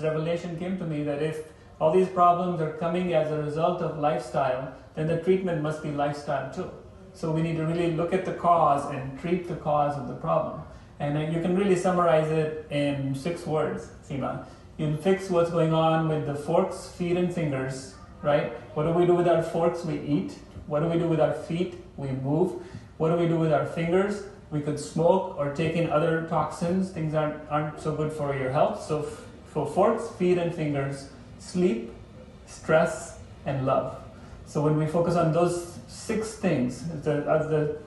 Revelation came to me that if all these problems are coming as a result of lifestyle, then the treatment must be lifestyle too. So we need to really look at the cause and treat the cause of the problem. And you can really summarize it in 6 words, Seema. You fix what's going on with the forks, feet, and fingers, right? What do we do with our forks? We eat. What do we do with our feet? We move. What do we do with our fingers? We could smoke or take in other toxins. Things aren't so good for your health. So for forks, feet, and fingers, sleep, stress, and love. So when we focus on those 6 things, the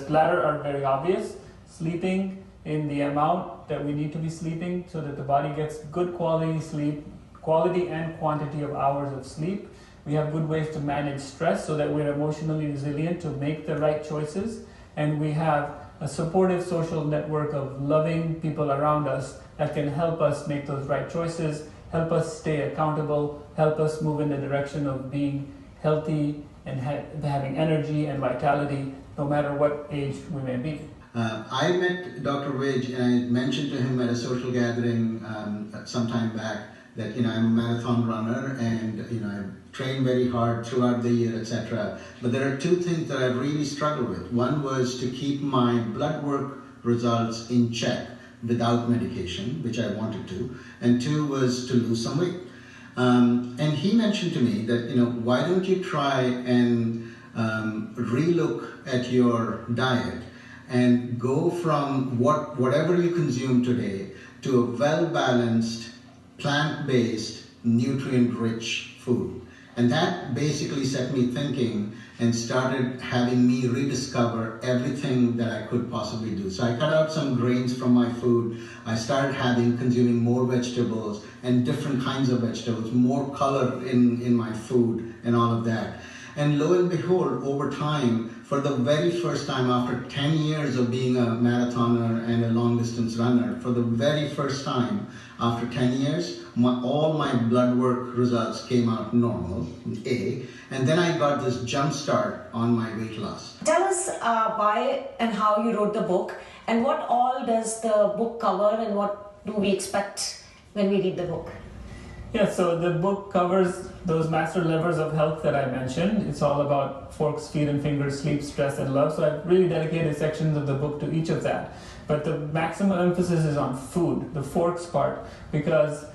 latter are very obvious. Sleeping in the amount that we need to be sleeping so that the body gets good quality sleep, quality and quantity of hours of sleep. We have good ways to manage stress so that we're emotionally resilient to make the right choices. And we have a supportive social network of loving people around us that can help us make those right choices, help us stay accountable, help us move in the direction of being healthy and having energy and vitality no matter what age we may be. I met Dr. Vij and I mentioned to him at a social gathering some time back that I'm a marathon runner and I train very hard throughout the year, etc. But there are 2 things that I really struggled with. One was to keep my blood work results in check without medication, which I wanted to, and 2 was to lose some weight. And he mentioned to me that why don't you try and relook at your diet and go from whatever you consume today to a well-balanced, plant-based, nutrient-rich food. And that basically set me thinking and started having me rediscover everything that I could possibly do. So I cut out some grains from my food. I started consuming more vegetables and different kinds of vegetables, more color in my food and all of that. And lo and behold, over time, for the very first time after 10 years of being a marathoner and a long distance runner, for the very first time after 10 years, all my blood work results came out normal, and then I got this jump start on my weight loss. Tell us why and how you wrote the book, and what all does the book cover, and what do we expect when we read the book? Yeah, so the book covers those master levers of health that I mentioned. It's all about forks, feet, and fingers, sleep, stress, and love. So I've really dedicated sections of the book to each of that. But the maximum emphasis is on food, the forks part, because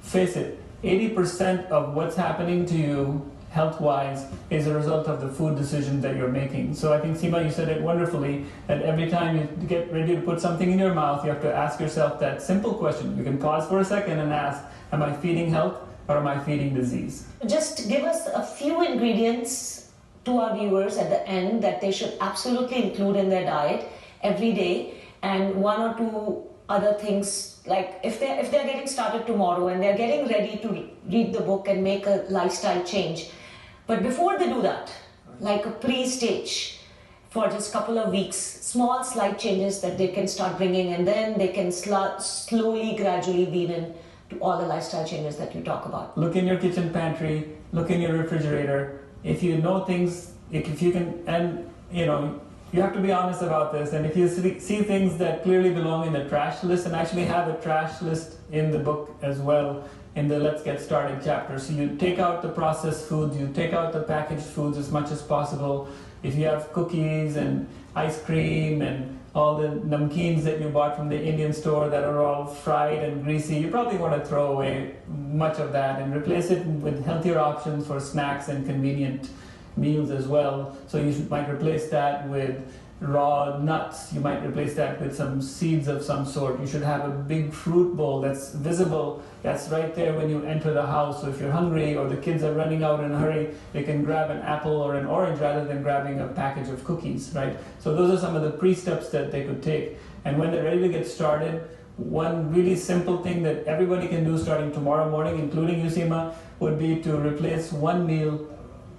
face it, 80% of what's happening to you health-wise is a result of the food decisions that you're making. So I think, Seema, you said it wonderfully, that every time you get ready to put something in your mouth, you have to ask yourself that simple question. You can pause for a second and ask, am I feeding health or am I feeding disease? Just give us a few ingredients to our viewers at the end that they should absolutely include in their diet every day, and 1 or 2 other things, like if they're getting started tomorrow and they're getting ready to read the book and make a lifestyle change. But before they do that, like a pre-stage for just a couple of weeks, small slight changes that they can start bringing, and then they can slowly, gradually wean in to all the lifestyle changes that you talk about. Look in your kitchen pantry, look in your refrigerator. If you know things, if you can, and you have to be honest about this, and if you see things that clearly belong in the trash list, and actually have a trash list in the book as well, in the Let's Get Started chapter. So you take out the processed foods, you take out the packaged foods as much as possible. If you have cookies and ice cream and all the namkeens that you bought from the Indian store that are all fried and greasy, you probably want to throw away much of that and replace it with healthier options for snacks and convenient meals as well. So you might replace that with raw nuts. You might replace that with some seeds of some sort. You should have a big fruit bowl that's visible, that's right there when you enter the house. So if you're hungry or the kids are running out in a hurry, they can grab an apple or an orange rather than grabbing a package of cookies, right? So those are some of the pre-steps that they could take. And when they're ready to get started, one really simple thing that everybody can do starting tomorrow morning, including you, Seema, would be to replace one meal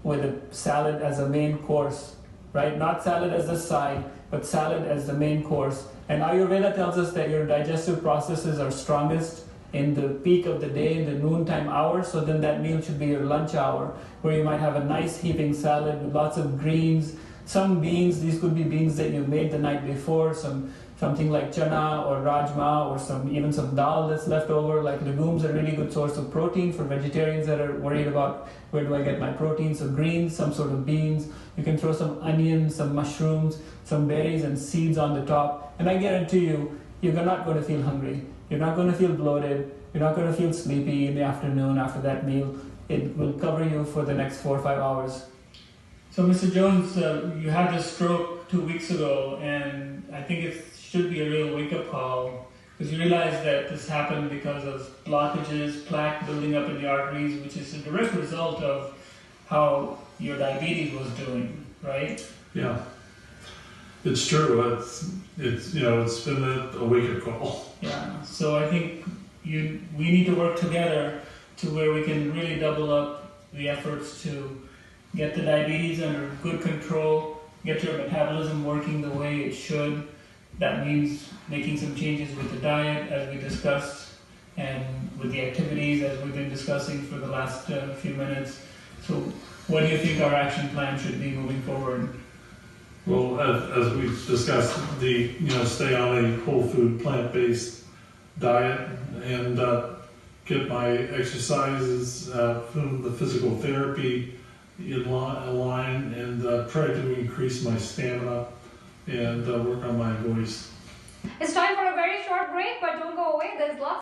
with a salad as a main course, right? Not salad as a side, but salad as the main course. And Ayurveda tells us that your digestive processes are strongest in the peak of the day, in the noontime hour, so then that meal should be your lunch hour, where you might have a nice heaping salad with lots of greens, some beans. These could be beans that you made the night before, some something like chana or rajma or even some dal that's left over. Like legumes are a really good source of protein for vegetarians that are worried about where do I get my protein. So greens, some sort of beans. You can throw some onions, some mushrooms, some berries and seeds on the top. And I guarantee you, you're not going to feel hungry. You're not going to feel bloated. You're not going to feel sleepy in the afternoon after that meal. It will cover you for the next 4 or 5 hours. So, Mr. Jones, you had this stroke 2 weeks ago, and I think it should be a real wake-up call, because you realize that this happened because of blockages, plaque building up in the arteries, which is a direct result of how your diabetes was doing, right? Yeah, it's true. It's been a wake-up call. Yeah. So I think we need to work together to where we can really double up the efforts to get the diabetes under good control, get your metabolism working the way it should. That means making some changes with the diet, as we discussed, and with the activities, as we've been discussing for the last few minutes. So what do you think our action plan should be moving forward? Well, as we discussed, stay on a whole food, plant-based diet, and get my exercises, the physical therapy in line, and try to increase my stamina and work on my voice. It's time for a very short break, but don't go away. There's lots